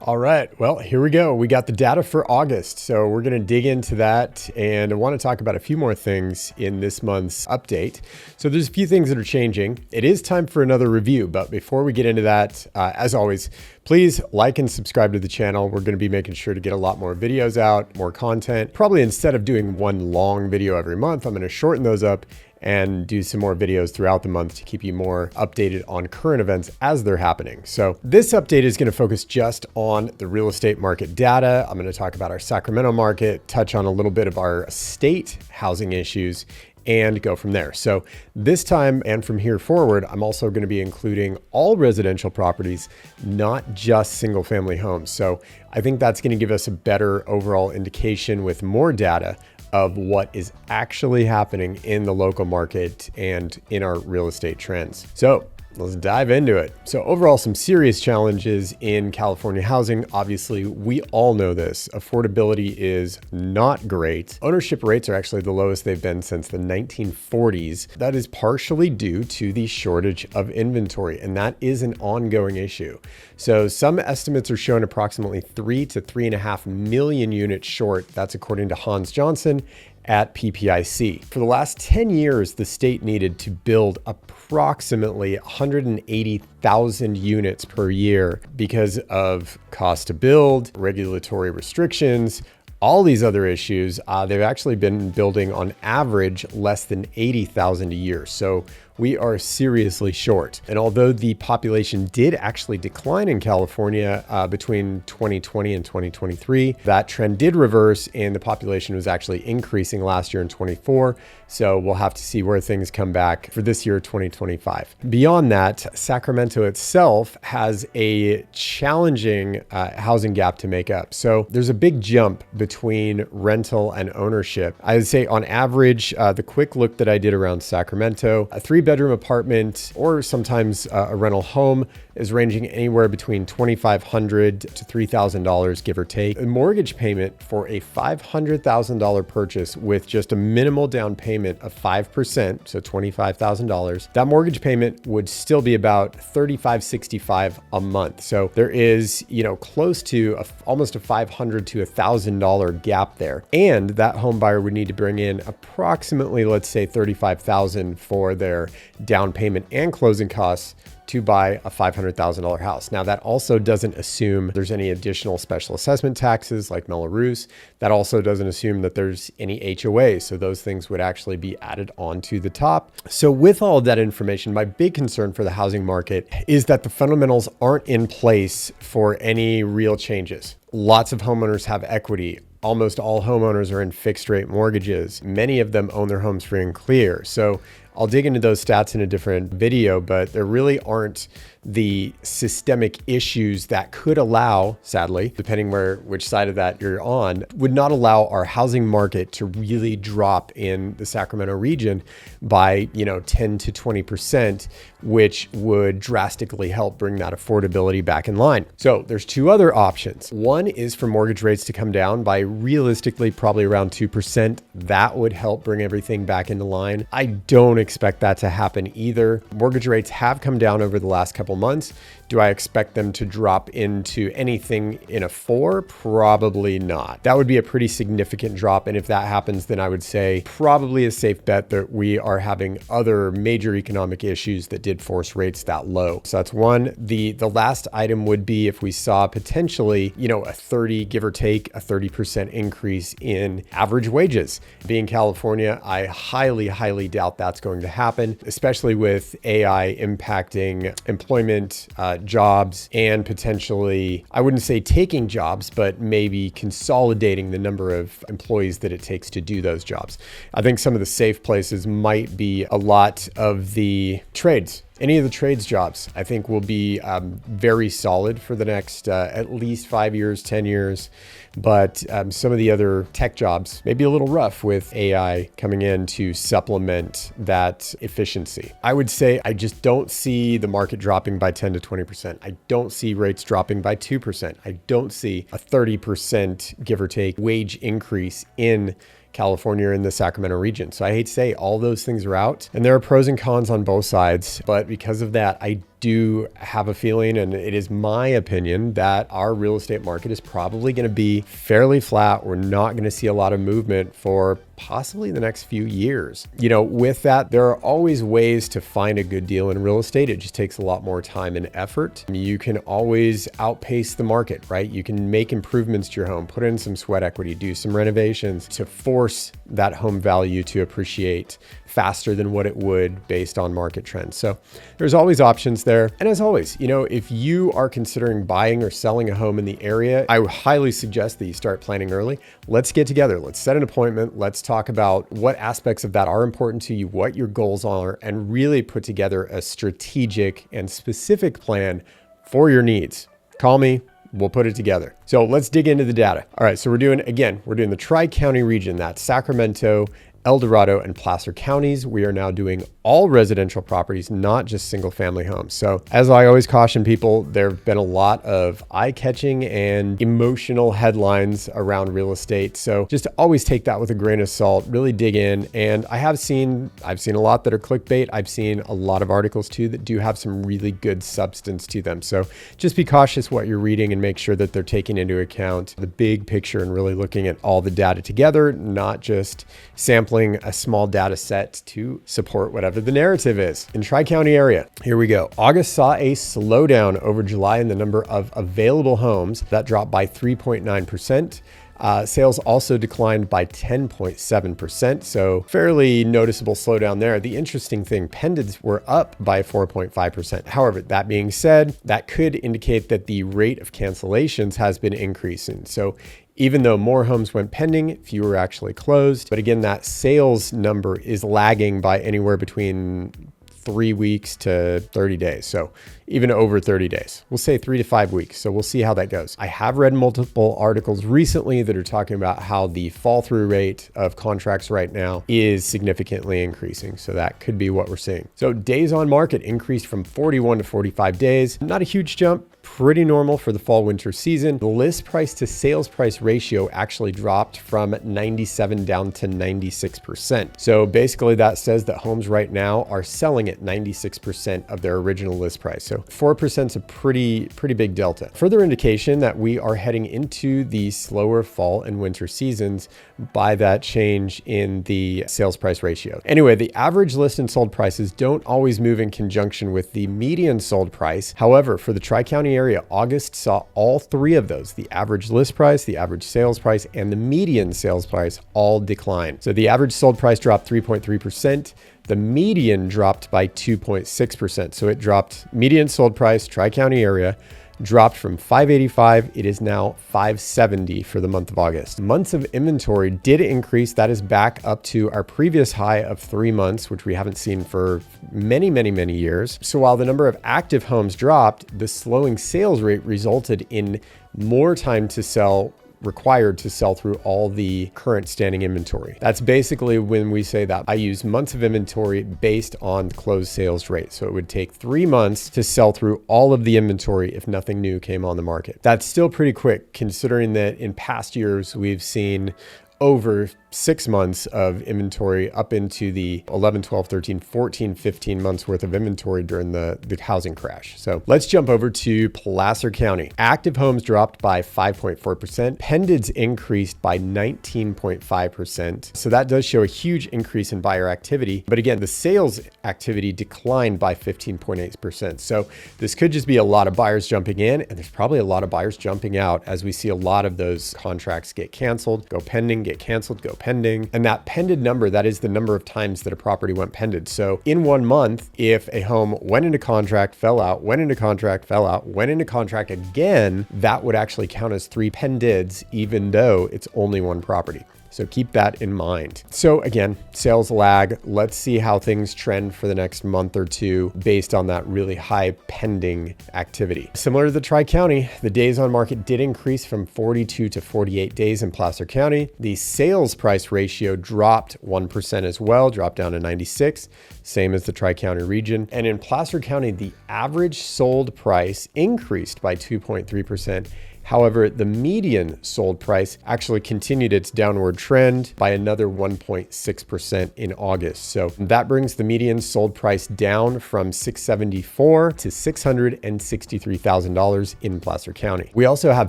All right, well, here we go. We got the data for August. So we're going to dig into that. And I want to talk about a few more things in this month's update. So there's a few things that are changing. It is time for another review. But before we get into that, as always, please like and subscribe to the channel. We're going to be making sure to get a lot more videos out, more content. Probably instead of doing one long video every month, I'm going to shorten those up and do some more videos throughout the month to keep you more updated on current events as they're happening. So this update is going to focus just on the real estate market data. I'm going to talk about our Sacramento market, touch on a little bit of our state housing issues, and go from there. So this time and from here forward, I'm also going to be including all residential properties, not just single family homes. So I think that's going to give us a better overall indication with more data of what is actually happening in the local market and in our real estate trends. So let's dive into it. So overall, some serious challenges in California housing. Obviously, we all know this. Affordability is not great. Ownership rates are actually the lowest they've been since the 1940s. That is partially due to the shortage of inventory, and that is an ongoing issue. So some estimates are showing approximately 3 to 3.5 million units short. That's according to Hans Johnson at PPIC. For the last 10 years, the state needed to build approximately 180,000 units per year because of cost to build, regulatory restrictions, all these other issues. They've actually been building on average less than 80,000 a year. So we are seriously short. And although the population did actually decline in California between 2020 and 2023, that trend did reverse and the population was actually increasing last year in 24. So we'll have to see where things come back for this year, 2025. Beyond that, Sacramento itself has a challenging housing gap to make up. So there's a big jump between rental and ownership. I would say on average, the quick look that I did around Sacramento, a 3-bedroom apartment or sometimes a rental home is ranging anywhere between $2,500 to $3,000, give or take. A mortgage payment for a $500,000 purchase with just a minimal down payment of 5%, so $25,000, that mortgage payment would still be about $3,565 a month. So there is, close to almost a $500 to $1,000 gap there. And that home buyer would need to bring in approximately, let's say, $35,000 for their down payment and closing costs to buy a $500,000 house. Now, that also doesn't assume there's any additional special assessment taxes like Melrose. That also doesn't assume that there's any HOA. So those things would actually be added onto the top. So with all of that information, my big concern for the housing market is that the fundamentals aren't in place for any real changes. Lots of homeowners have equity. Almost all homeowners are in fixed rate mortgages. Many of them own their homes free and clear. So I'll dig into those stats in a different video, but there really aren't the systemic issues that could allow, sadly, depending which side of that you're on, would not allow our housing market to really drop in the Sacramento region by 10 to 20%, which would drastically help bring that affordability back in line. So there's two other options. One is for mortgage rates to come down by realistically probably around 2%. That would help bring everything back into line. I don't expect that to happen either. Mortgage rates have come down over the last couple months. Do I expect them to drop into anything in a 4? Probably not. That would be a pretty significant drop. And if that happens, then I would say probably a safe bet that we are having other major economic issues that did force rates that low. So that's one. The last item would be if we saw potentially, a 30, give or take a 30% increase in average wages. Being California, I highly, highly doubt that's going to happen, especially with AI impacting employment, jobs, and potentially, I wouldn't say taking jobs, but maybe consolidating the number of employees that it takes to do those jobs. I think some of the safe places might be a lot of the trades. Any of the trades jobs, I think, will be very solid for the next at least 5 years, 10 years. But some of the other tech jobs may be a little rough with AI coming in to supplement that efficiency. I would say I just don't see the market dropping by 10 to 20%. I don't see rates dropping by 2%. I don't see a 30%, give or take, wage increase in California in the Sacramento region. So I hate to say all those things are out, and there are pros and cons on both sides. But because of that, I do have a feeling, and it is my opinion, that our real estate market is probably going to be fairly flat. We're not going to see a lot of movement for possibly the next few years. With that, there are always ways to find a good deal in real estate. It just takes a lot more time and effort. You can always outpace the market, right? You can make improvements to your home, put in some sweat equity, do some renovations to force that home value to appreciate faster than what it would based on market trends. So there's always options there. And as always, if you are considering buying or selling a home in the area, I would highly suggest that you start planning early. Let's get together. Let's set an appointment. Let's talk about what aspects of that are important to you, what your goals are, and really put together a strategic and specific plan for your needs. Call me. We'll put it together. So let's dig into the data. All right. So we're doing the Tri-County region. That's Sacramento, El Dorado, and Placer counties. We are now doing all residential properties, not just single family homes. So as I always caution people, there have been a lot of eye-catching and emotional headlines around real estate. So just to always take that with a grain of salt, really dig in. And I've seen a lot that are clickbait. I've seen a lot of articles too that do have some really good substance to them. So just be cautious what you're reading and make sure that they're taking into account the big picture and really looking at all the data together, not just sampling a small data set to support whatever the narrative is. In Tri-County area, here we go. August saw a slowdown over July in the number of available homes. That dropped by 3.9%. Sales also declined by 10.7%, so fairly noticeable slowdown there. The interesting thing, pendeds were up by 4.5%. However, that being said, that could indicate that the rate of cancellations has been increasing. So even though more homes went pending, fewer actually closed. But again, that sales number is lagging by anywhere between 3 weeks to 30 days. So even over 30 days, we'll say 3 to 5 weeks. So we'll see how that goes. I have read multiple articles recently that are talking about how the fall through rate of contracts right now is significantly increasing. So that could be what we're seeing. So days on market increased from 41 to 45 days. Not a huge jump. Pretty normal for the fall winter season. The list price to sales price ratio actually dropped from 97 down to 96%. So basically that says that homes right now are selling at 96% of their original list price. So 4% is a pretty big delta. Further indication that we are heading into the slower fall and winter seasons by that change in the sales price ratio. Anyway, the average list and sold prices don't always move in conjunction with the median sold price. However, for the Tri-County area, August saw all three of those, the average list price, the average sales price, and the median sales price all decline. So the average sold price dropped 3.3%. The median dropped by 2.6%. So it dropped, median sold price, Tri-County area, dropped from 585. It is now 570 for the month of August. Months of inventory did increase. That is back up to our previous high of 3 months, which we haven't seen for many years. So while the number of active homes dropped, the slowing sales rate resulted in more time to sell required to sell through all the current standing inventory. That's basically when we say that I use months of inventory based on the closed sales rate. So it would take 3 months to sell through all of the inventory if nothing new came on the market. That's still pretty quick considering that in past years, we've seen over 6 months of inventory up into the 11, 12, 13, 14, 15 months worth of inventory during the housing crash. So let's jump over to Placer County. Active homes dropped by 5.4%. Pendeds increased by 19.5%. So that does show a huge increase in buyer activity. But again, the sales activity declined by 15.8%. So this could just be a lot of buyers jumping in, and there's probably a lot of buyers jumping out as we see a lot of those contracts get canceled, go pending, get canceled, go pending. And that pended number, that is the number of times that a property went pended. So in 1 month, if a home went into contract, fell out, went into contract, fell out, went into contract again, that would actually count as 3 pendeds, even though it's only 1 property. So keep that in mind. So again, sales lag. Let's see how things trend for the next month or two based on that really high pending activity. Similar to the Tri-County, the days on market did increase from 42 to 48 days in Placer County. The sales price ratio dropped 1% as well, dropped down to 96, same as the Tri-County region. And in Placer County, the average sold price increased by 2.3%. However, the median sold price actually continued its downward trend by another 1.6% in August. So that brings the median sold price down from $674,000 to $663,000 in Placer County. We also have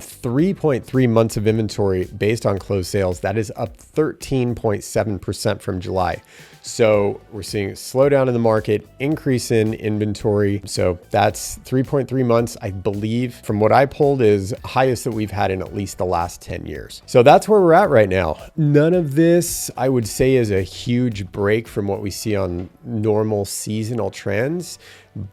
3.3 months of inventory based on closed sales. That is up 13.7% from July. So we're seeing a slowdown in the market, increase in inventory. So that's 3.3 months, I believe, from what I pulled, is highest that we've had in at least the last 10 years. So that's where we're at right now. None of this, I would say, is a huge break from what we see on normal seasonal trends,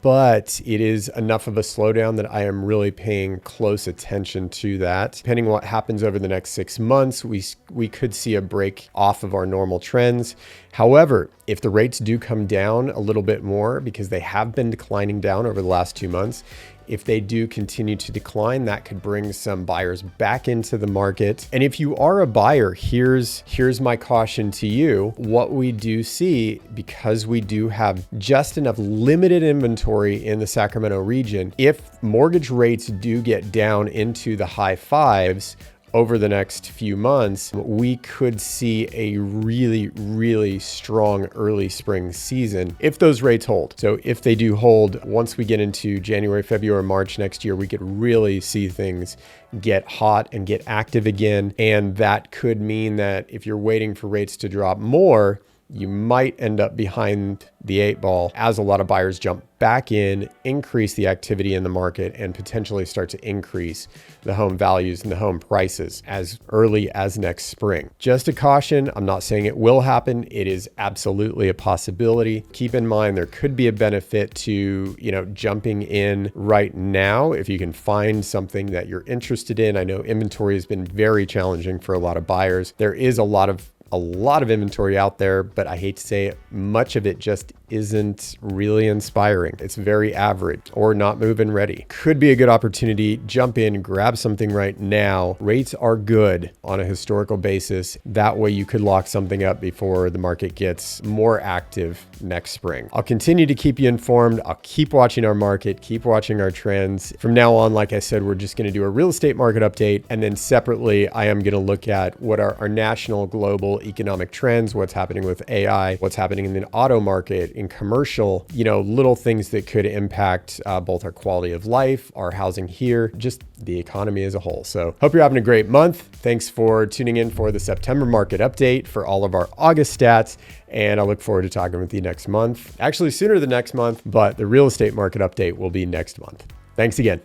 but it is enough of a slowdown that I am really paying close attention to that. Depending on what happens over the next 6 months, we could see a break off of our normal trends. However, if the rates do come down a little bit more, because they have been declining down over the last 2 months, if they do continue to decline, that could bring some buyers back into the market. And if you are a buyer, here's my caution to you. What we do see, because we do have just enough limited inventory in the Sacramento region, if mortgage rates do get down into the high fives over the next few months, we could see a really, really strong early spring season if those rates hold. So if they do hold, once we get into January, February, March next year, we could really see things get hot and get active again. And that could mean that if you're waiting for rates to drop more, you might end up behind the 8 ball as a lot of buyers jump back in, increase the activity in the market, and potentially start to increase the home values and the home prices as early as next spring. Just a caution, I'm not saying it will happen. It is absolutely a possibility. Keep in mind, there could be a benefit to, jumping in right now if you can find something that you're interested in. I know inventory has been very challenging for a lot of buyers. There is a lot of inventory out there, but I hate to say it, much of it just isn't really inspiring. It's very average or not moving ready. Could be a good opportunity. Jump in, grab something right now. Rates are good on a historical basis. That way you could lock something up before the market gets more active next spring. I'll continue to keep you informed. I'll keep watching our market, keep watching our trends. From now on, like I said, we're just going to do a real estate market update. And then separately, I am going to look at what are our national, global economic trends, what's happening with AI, what's happening in the auto market, in commercial, little things that could impact both our quality of life, our housing here, just the economy as a whole. So hope you're having a great month. Thanks for tuning in for the September market update for all of our August stats. And I look forward to talking with you next month. Actually, sooner than next month, but the real estate market update will be next month. Thanks again.